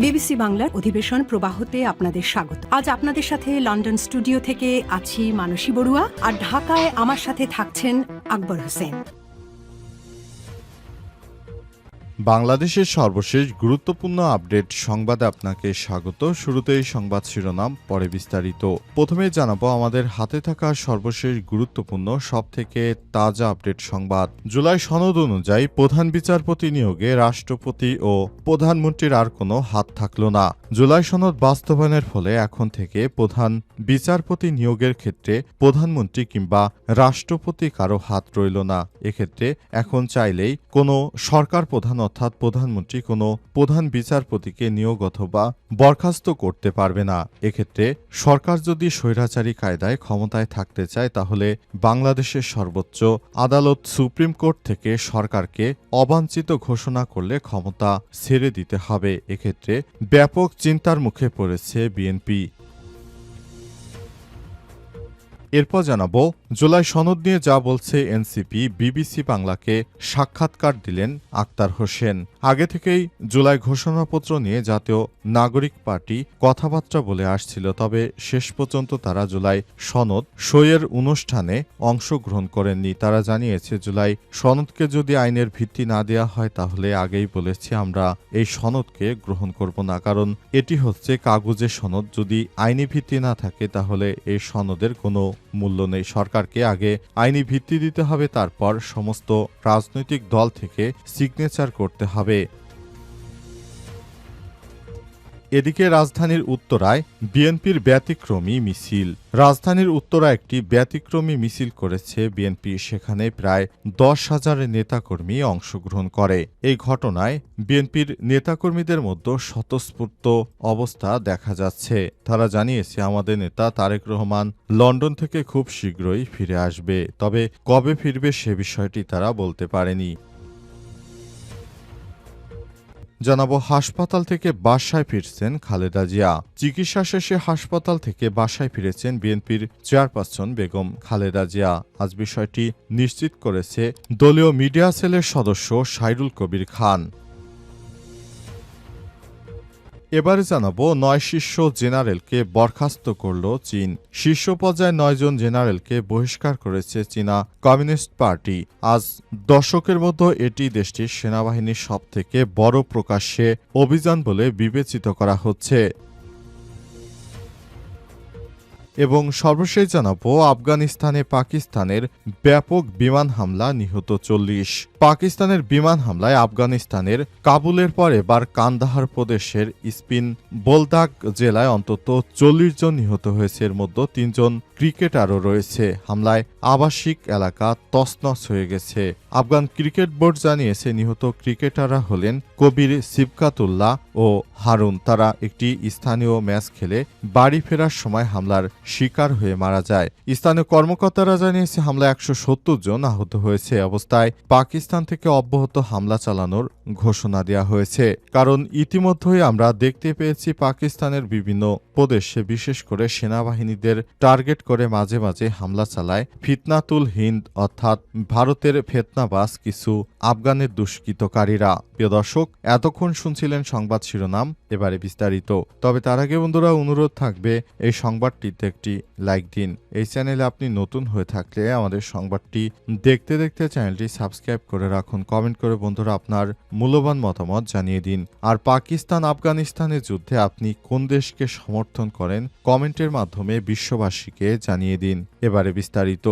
BBC বাংলার অধিবেশন প্রবাহতে আপনাদের স্বাগত। আজ আপনাদের সাথে লন্ডন স্টুডিও থেকে আছি মানসী বড়ুয়া, আর ঢাকায় আমার সাথে থাকছেন আকবর হোসেন। বাংলাদেশের সর্বশেষ গুরুত্বপূর্ণ আপডেট সংবাদে আপনাকে স্বাগত। শুরুতেই সংবাদ শিরোনাম, পরে বিস্তারিত। প্রথমে জানাবো আমাদের হাতে থাকা সর্বশেষ গুরুত্বপূর্ণ সবথেকে তাজা আপডেট সংবাদ। জুলাই সনদ অনুযায়ী প্রধান বিচারপতি নিয়োগে রাষ্ট্রপতি ও প্রধানমন্ত্রীর আর কোনো হাত থাকল না। জুলাই সনদ বাস্তবায়নের ফলে এখন থেকে প্রধান বিচারপতি নিয়োগের ক্ষেত্রে প্রধানমন্ত্রী কিংবা রাষ্ট্রপতি কারো হাত রইল না। এক্ষেত্রে এখন চাইলেই কোনো সরকার প্রধান অর্থাৎ প্রধানমন্ত্রী কোনো প্রধান বিচারপতিকে নিয়োগ অথবা বরখাস্ত করতে পারবে না। এক্ষেত্রে সরকার যদি স্বৈরাচারী কায়দায় ক্ষমতায় থাকতে চায় তাহলে বাংলাদেশের সর্বোচ্চ আদালত সুপ্রিম কোর্ট থেকে সরকারকে অবাঞ্ছিত ঘোষণা করলে ক্ষমতা ছেড়ে দিতে হবে। এক্ষেত্রে ব্যাপক চিন্তার মুখে পড়েছে বিএনপি। এরপর জানাবো জুলাই সনদ নিয়ে যা বলছে এনসিপি। বিবিসি বাংলাকে সাক্ষাৎকার দিলেন আক্তার হোসেন। আগে থেকেই জুলাই ঘোষণাপত্র নিয়ে জাতীয় নাগরিক পার্টি কথাবার্তা বলে আসছিল, তবে শেষ পর্যন্ত তারা জুলাই সনদ সইয়ের অনুষ্ঠানে অংশগ্রহণ করেননি। তারা জানিয়েছে জুলাই সনদকে যদি আইনের ভিত্তি না দেওয়া হয় তাহলে আগেই বলেছি আমরা এই সনদকে গ্রহণ করব না, কারণ এটি হচ্ছে কাগজের সনদ। যদি আইনি ভিত্তি না থাকে তাহলে এই সনদের কোনো মূল্য নেই। সরকারকে আগে আইনি ভিত্তি দিতে হবে, তারপর সমস্ত রাজনৈতিক দল থেকে সিগনেচার করতে হবে। এদিকে রাজধানীর উত্তরায় বিএনপির ব্যতিক্রমী মিছিল। রাজধানীর উত্তরায় একটি ব্যতিক্রমী মিছিল করেছে বিএনপি। সেখানে প্রায় 10,000 নেতাকর্মী অংশগ্রহণ করে। এই ঘটনায় বিএনপির নেতাকর্মীদের মধ্যে স্বতঃস্ফূর্ত অবস্থা দেখা যাচ্ছে। তারা জানিয়েছে আমাদের নেতা তারেক রহমান লন্ডন থেকে খুব শীঘ্রই ফিরে আসবে, তবে কবে ফিরবে সে বিষয়টি তারা বলতে পারেনি। জানাবো হাসপাতাল থেকে বাসায় ফিরছেন খালেদা জিয়া। চিকিৎসা শেষে হাসপাতাল থেকে বাসায় ফিরেছেন বিএনপির চেয়ারপারসন বেগম খালেদা জিয়া। আজ বিষয়টি নিশ্চিত করেছে দলীয় মিডিয়া সেলের সদস্য সাইরুল কবির খান। এবারে জানাবো 9 শীর্ষ জেনারেলকে বরখাস্ত করল চীন। শীর্ষ পর্যায়ে 9 জন জেনারেলকে বহিষ্কার করেছে চীনা কমিউনিস্ট পার্টি। আজ দশকের মধ্যে এটি দেশটির সেনাবাহিনীর সবথেকে বড় প্রকাশ্যে অভিযান বলে বিবেচিত করা হচ্ছে। এবং সর্বশেষ জানাবো আফগানিস্তানে পাকিস্তানের ব্যাপক বিমান হামলা, নিহত 40। পাকিস্তানের বিমান হামলায় আফগানিস্তানের কাবুলের পর এবার কান্দাহার প্রদেশের স্পিন বোলদাক জেলায় অন্তত 40 জন নিহত হয়েছে। এর মধ্যে 3 জন ক্রিকেটারও রয়েছে। হামলায় আবাসিক এলাকা তছনছ হয়ে গেছে। আফগান ক্রিকেট বোর্ড জানিয়েছে নিহত ক্রিকেটাররা হলেন কবির সিবকাতুল্লাহ ও হারুন। তারা একটি স্থানীয় ম্যাচ খেলে বাড়ি ফেরার সময় হামলার শিকার হয়ে মারা যায়। স্থানীয় কর্মকর্তারা জানিয়েছে হামলায় 170 জন আহত হয়েছে। অবস্থায় পাকিস্তান থেকে অব্যাহত হামলা চালানোর ঘোষণা দেওয়া হয়েছে, কারণ ইতিমধ্যেই আমরা দেখতে পেয়েছি পাকিস্তানের বিভিন্ন প্রদেশে বিশেষ করে সেনাবাহিনীদের টার্গেট করে মাঝে মাঝে হামলা চালায় ফিতনাতুল হিন্দ অর্থাৎ ভারতের ফেতনাবাজ কিছু আফগানের দুষ্কৃতকারীরা। প্রিয় দর্শক, এতক্ষণ শুনছিলেন সংবাদ শিরোনাম, এবারে বিস্তারিত। তবে তার আগে বন্ধুরা অনুরোধ থাকবে এই সংবাদটিতে একটি লাইক দিন। এই চ্যানেলে আপনি নতুন হয়ে থাকলে আমাদের সংবাদটি দেখতে দেখতে চ্যানেলটি সাবস্ক্রাইব করে রাখুন। কমেন্ট করে বন্ধুরা আপনার মূল্যবান মতামত জানিয়ে দিন। আর পাকিস্তান আফগানিস্তানের যুদ্ধে আপনি কোন দেশকে সমর্থন করেন কমেন্টের মাধ্যমে বিশ্ববাসীকে জানিয়ে দিন। এবারে বিস্তারিত।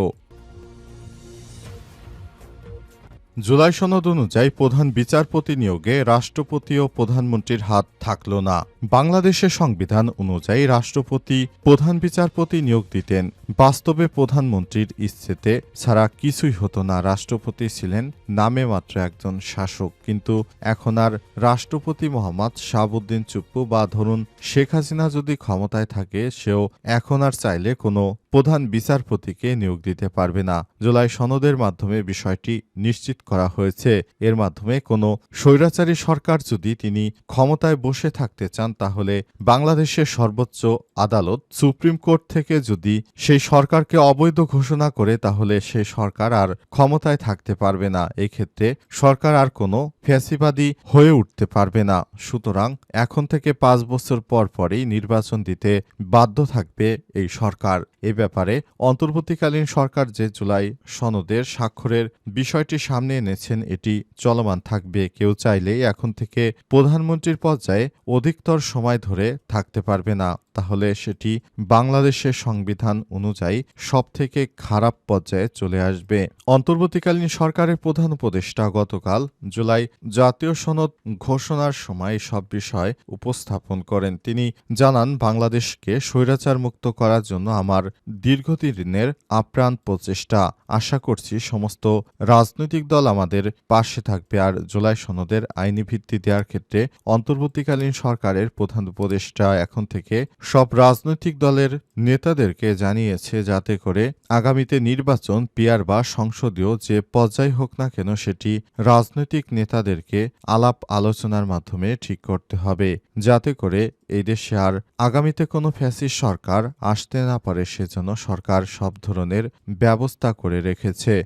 জুলাই সনদ অনুযায়ী প্রধান বিচারপতি নিয়োগে রাষ্ট্রপতি ও প্রধানমন্ত্রীর হাত থাকল না। বাংলাদেশের সংবিধান অনুযায়ী রাষ্ট্রপতি প্রধান বিচারপতি নিয়োগ দিতেন। বাস্তবে প্রধানমন্ত্রীর ইচ্ছেতে ছাড়া কিছুই হতো না। রাষ্ট্রপতি ছিলেন নামে মাত্র একজন শাসক, কিন্তু এখন আর রাষ্ট্রপতি মোহাম্মদ শাহাবুদ্দিন চুপ্পু বা ধরুন শেখ হাসিনা যদি ক্ষমতায় থাকে, সেও এখন আর চাইলে কোনো প্রধান বিচারপতিকে নিয়োগ দিতে পারবে না। জুলাই সনদের মাধ্যমে বিষয়টি নিশ্চিত করা হয়েছে। এর মাধ্যমে কোনো স্বৈরাচারী সরকার যদি তিনি ক্ষমতায় বসে থাকতে চান, তাহলে বাংলাদেশের সর্বোচ্চ আদালত সুপ্রিম কোর্ট থেকে যদি সেই সরকারকে অবৈধ ঘোষণা করে, তাহলে সেই সরকার আর ক্ষমতায় থাকতে পারবে না। এই ক্ষেত্রে সরকার আর কোনো ফ্যাসিবাদী হয়ে উঠতে পারবে না। সুতরাং এখন থেকে 5 বছর পর পরই নির্বাচন দিতে বাধ্য থাকবে এই সরকার। এ ব্যাপারে অন্তর্বর্তীকালীন সরকার যে জুলাই সনদের স্বাক্ষরের বিষয়টি সামনে এনেছেন, এটি চলমান থাকবে। কেউ চাইলেই এখন থেকে প্রধানমন্ত্রীর পর্যায়ে অধিকতর সময় ধরে থাকতে পারবে না। তাহলে সেটি বাংলাদেশের সংবিধান অনুযায়ী সবথেকে খারাপ পর্যায়ে চলে আসবে। অন্তর্বর্তীকালীন সরকারের প্রধান উপদেষ্টা গতকাল জুলাই জাতীয় সনদ ঘোষণার সময় সব বিষয় উপস্থাপন করেন। তিনি জানান, বাংলাদেশকে স্বৈরাচার মুক্ত করার জন্য আমার দীর্ঘদিনের আপ্রাণ প্রচেষ্টা। আশা করছি সমস্ত রাজনৈতিক দল আমাদের পাশে থাকবে। আর জুলাই সনদের আইনি ভিত্তি দেওয়ার ক্ষেত্রে অন্তর্বর্তীকালীন সরকারের প্রধান উপদেষ্টা এখন থেকে সব রাজনৈতিক দলের নেতাদেরকে জানিয়েছে, যাতে করে আগামীতে নির্বাচন, পিআর বা সংসদীয় যে পর্যায় হোক না কেন, সেটি রাজনৈতিক নেতাদেরকে আলাপ আলোচনার মাধ্যমে ঠিক করতে হবে, যাতে করে এই দেশে আর আগামীতে কোনো ফ্যাসিস্ট সরকার আসতে না পারে। সেজন্য সরকার সব ধরনের ব্যবস্থা করে রেখেছে।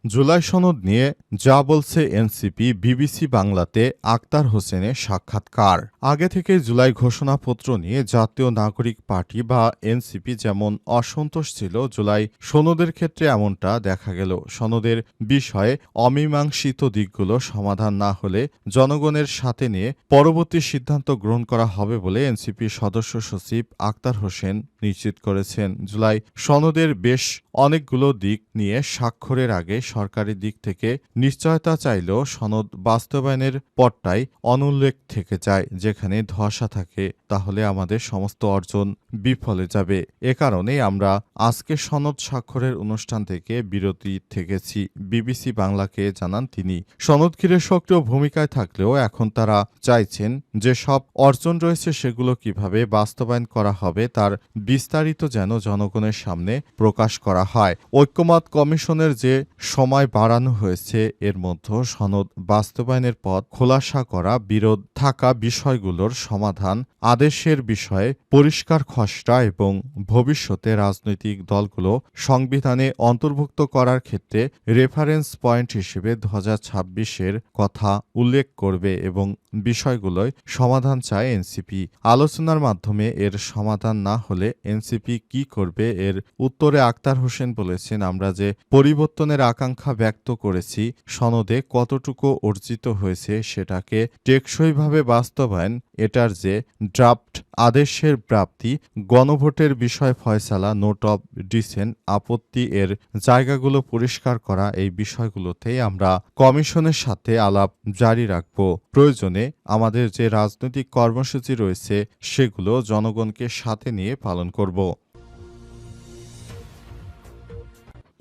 জুলাই সনদ নিয়ে যা বলছে এনসিপি, বিবিসি বাংলাতে আক্তার হোসেনের সাক্ষাৎকার। আগে থেকে জুলাই ঘোষণাপত্র নিয়ে জাতীয় নাগরিক পার্টি বা এনসিপি যেমন অসন্তোষ ছিল, জুলাই সনদের ক্ষেত্রে এমনটা দেখা গেল। সনদের বিষয়ে অমীমাংসিত দিকগুলো সমাধান না হলে জনগণের সাথে নিয়ে পরবর্তী সিদ্ধান্ত গ্রহণ করা হবে বলে এনসিপির সদস্য সচিব আক্তার হোসেন নিশ্চিত করেছেন। জুলাই সনদের বেশ অনেকগুলো দিক নিয়ে স্বাক্ষরের আগে সরকারি দিক থেকে নিশ্চয়তা চাইলেও সনদ বাস্তবায়নের পথটাই অনুল্লেখ থেকে যায়। যেখানে ধোঁয়াশা থাকে, তাহলে আমাদের সমস্ত অর্জন বিফলে যাবে। এ কারণেই আমরা আজকে সনদ স্বাক্ষরের অনুষ্ঠান থেকে বিরতি থেকেছি, বিবিসি বাংলাকে জানান তিনি। সনদ ঘিরে সক্রিয় ভূমিকায় থাকলেও এখন তারা চাইছেন যে সব অর্জন রয়েছে সেগুলো কিভাবে বাস্তবায়ন করা হবে তার বিস্তারিত যেন জনগণের সামনে প্রকাশ করা হয়। ঐক্যমত কমিশনের যে সময় বাড়ানো হয়েছে, এর মধ্যে সনদ বাস্তবায়নের পথ খোলাসা করা, বিরোধ থাকা বিষয়গুলোর সমাধান, আদেশের বিষয়ে পরিষ্কার খসড়া এবং ভবিষ্যতে রাজনৈতিক দলগুলো সংবিধানে অন্তর্ভুক্ত করার ক্ষেত্রে রেফারেন্স পয়েন্ট হিসেবে 2026-এর কথা উল্লেখ করবে এবং বিষয়গুলোয় সমাধান চায় এনসিপি। আলোচনার মাধ্যমে এর সমাধান না হলে এনসিপি কি করবে, এর উত্তরে আক্তার হোসেন বলেছেন, আমরা যে পরিবর্তনের আকাঙ্ক্ষা ব্যক্ত করেছি, সনদে কতটুকু অর্জিত হয়েছে সেটাকে টেকসইভাবে বাস্তবায়ন, এটার যে ড্রাফট আদেশের প্রাপ্তি, গণভোটের বিষয় ফয়সালা, নোট অব ডিসেন্ট, আপত্তি এর জায়গাগুলো পরিষ্কার করা, এই বিষয়গুলোতেই আমরা কমিশনের সাথে আলাপ জারি রাখব। প্রয়োজনে আমাদের যে রাজনৈতিক কর্মসূচি রয়েছে সেগুলো জনগণকে সাথে নিয়ে পালন করব।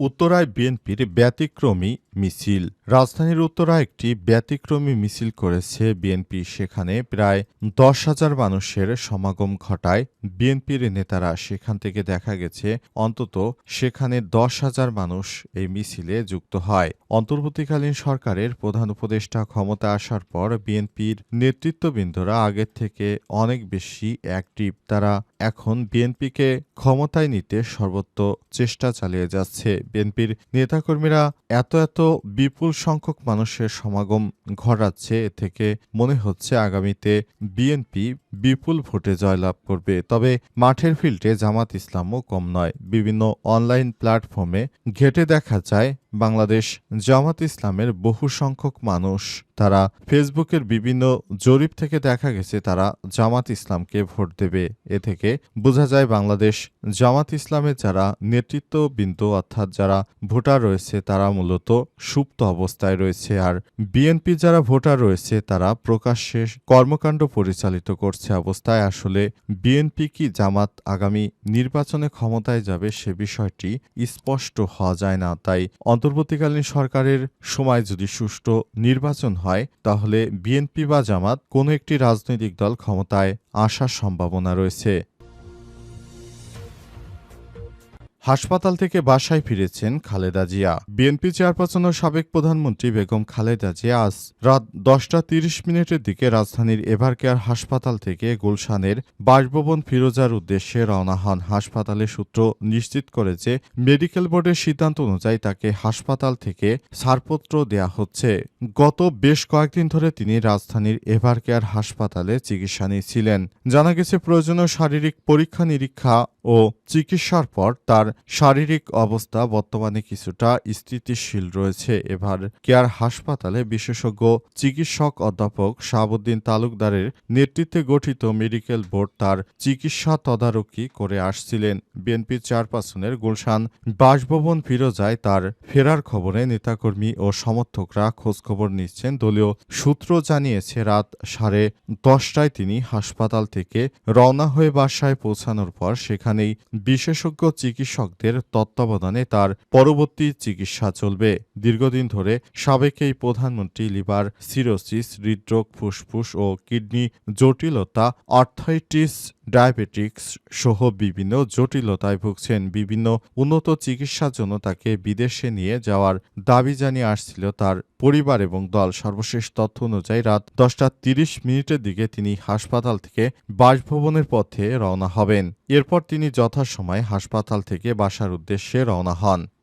উত্তরায় বিএনপির ব্যতিক্রমী মিছিল। রাজধানীর উত্তরায় একটি ব্যতিক্রমী মিছিল করেছে বিএনপি। সেখানে প্রায় 10,000 মানুষের সমাগম ঘটায় বিএনপির নেতারা। সেখান থেকে দেখা গেছে অন্তত সেখানে 10,000 মানুষ এই মিছিলে যুক্ত হয়। অন্তর্বর্তীকালীন সরকারের প্রধান উপদেষ্টা ক্ষমতা আসার পর বিএনপির নেতৃত্ববৃন্দরা আগের থেকে অনেক বেশি অ্যাক্টিভ। তারা এখন বিএনপিকে ক্ষমতায় নিতে সর্বত্র চেষ্টা চালিয়ে যাচ্ছে। বিএনপির নেতাকর্মীরা এত বিপুল সংখ্যক মানুষের সমাগম ঘটাচ্ছে, এ থেকে মনে হচ্ছে আগামীতে বিএনপি বিপুল ভোটে জয়লাভ করবে। তবে মাঠের ফিল্ডে জামাত ইসলামও কম নয়। বিভিন্ন অনলাইন প্ল্যাটফর্মে ঘেঁটে দেখা যায় বাংলাদেশ জামাত ইসলামের বহু সংখ্যক মানুষ, তারা ফেসবুকের বিভিন্ন জরিপ থেকে দেখা গেছে তারা জামাত ইসলামকে ভোট দেবে। এ থেকে বোঝা যায় বাংলাদেশ জামাত ইসলামের যারা নেতৃত্ববৃন্দ অর্থাৎ যারা ভোটার রয়েছে তারা মূলত সুপ্ত অবস্থায় রয়েছে, আর বিএনপি যারা ভোটার রয়েছে তারা প্রকাশ্যে কর্মকাণ্ড পরিচালিত করছে অবস্থায়। আসলে বিএনপি কি জামাত আগামী নির্বাচনে ক্ষমতায় যাবে সে বিষয়টি স্পষ্ট হওয়া যায় না। তাই অন্তর্বর্তীকালীন সরকারের সময় যদি সুষ্ঠু নির্বাচন হয়, তাহলে বিএনপি বা জামাত কোনো একটি রাজনৈতিক দল ক্ষমতায় আসার সম্ভাবনা রয়েছে। হাসপাতাল থেকে বাসায় ফিরেছেন খালেদা জিয়া। বিএনপি চেয়ারপারসন ও সাবেক প্রধানমন্ত্রী বেগম খালেদা জিয়া আজ রাত 10:30 দিকে রাজধানীর এভারকেয়ার হাসপাতাল থেকে গুলশানের বাসভবন ফিরোজার উদ্দেশ্যে রওনা হন। হাসপাতালের সূত্র নিশ্চিত করেছে, মেডিকেল বোর্ডের সিদ্ধান্ত অনুযায়ী তাকে হাসপাতাল থেকে ছাড়পত্র দেয়া হচ্ছে। গত বেশ কয়েকদিন ধরে তিনি রাজধানীর এভারকেয়ার হাসপাতালে চিকিৎসা নিচ্ছিলেন। জানা গেছে, প্রয়োজনীয় শারীরিক পরীক্ষা নিরীক্ষা ও চিকিৎসার পর তার শারীরিক অবস্থা বর্তমানে কিছুটা স্থিতিশীল রয়েছে। এভার কেয়ার হাসপাতালে বিশেষজ্ঞ চিকিৎসক অধ্যাপক শাহাবুদ্দিন তালুকদারের নেতৃত্বে গঠিত মেডিকেল বোর্ড তার চিকিৎসা তদারকি করে আসছিলেন। বিএনপি চেয়ারপারসনের গুলশান বাসভবন ফিরোজায় তার ফেরার খবরে নেতাকর্মী ও সমর্থকরা খোঁজখবর নিচ্ছেন। দলীয় সূত্র জানিয়েছে, রাত 10:30টায় তিনি হাসপাতাল থেকে রওনা হয়ে বাসায় পৌঁছানোর পর সেখানেই বিশেষজ্ঞ চিকিৎসকদের তত্ত্বাবধানে তার পরবর্তী চিকিৎসা চলবে। দীর্ঘদিন ধরে সাবেক এই প্রধানমন্ত্রী লিভার সিরোসিস, হৃদরোগ, ফুসফুস ও কিডনি জটিলতা, আর্থ্রাইটিস, ডায়াবেটিক্স সহ বিভিন্ন জটিলতায় ভুগছেন। বিভিন্ন উন্নত চিকিৎসার জন্য তাকে বিদেশে নিয়ে যাওয়ার দাবি জানিয়ে আসছিল তার পরিবার এবং দল। সর্বশেষ তথ্য অনুযায়ী রাত 10:30 দিকে তিনি হাসপাতাল থেকে বাসভবনের পথে রওনা হবেন। এরপর তিনি যথাসময়ে হাসপাতাল থেকে বাসার উদ্দেশ্যে রওনা হন।